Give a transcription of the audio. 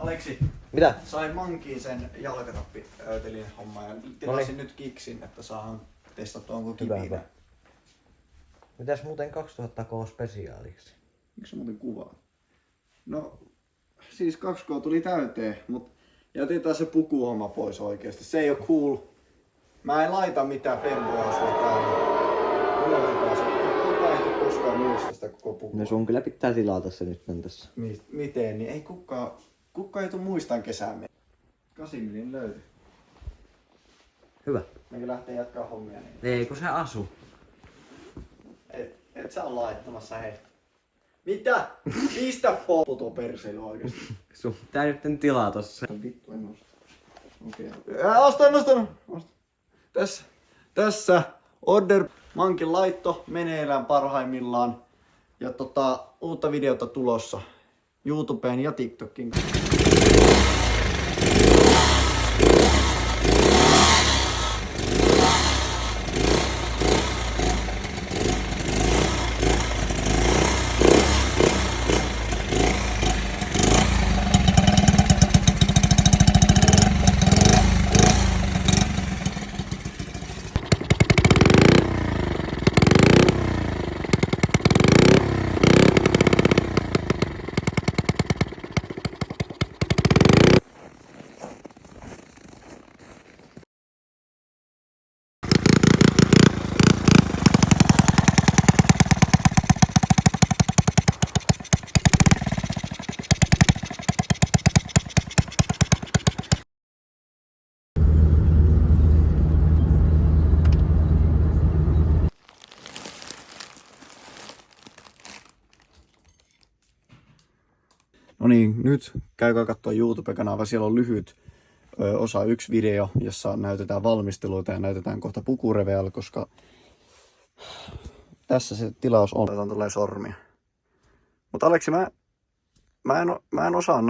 Aleksi, Mitä? sain mankiin sen jalkatappiöötelin homman ja tilasin nyt kiksin, että saadaan testattua onko kipinä. Mitäs muuten 2000K spesiaaliksi? Miksi se muuten kuvaa? No, siis 2K tuli täyteen, mutta jätetään se pukuhomma pois oikeesti. Se ei oo cool. Mä en laita mitään femboa sua päälle. Unohdetaan se. Kukaan ei koskaan muista sitä koko pukua. No sun kyllä pitää tilata se nyt tässä. Miten? Niin ei kukaan ei tuu muistaan kesään mennä. 8 millin löytyy. Hyvä. Mekin lähtee jatkaa hommia niin. Ei kun se asu. Et sä oo laittamassa hei. Mitä? Pistä polpu tuo perseily oikeesti. Sun pitää nyt tilata se. Vittu en osta. Okei. Ostan. Tässä order mankin laitto meneillään parhaimmillaan. Ja uutta videota tulossa YouTubeen ja TikTokiin. No niin, nyt käykää katsoa YouTube-kanava. Siellä on lyhyt osa 1 video, jossa näytetään valmisteluita ja näytetään kohta pukureveal, koska tässä se tilaus on. Täältä tulee sormia. Mutta Aleksi, mä en osaa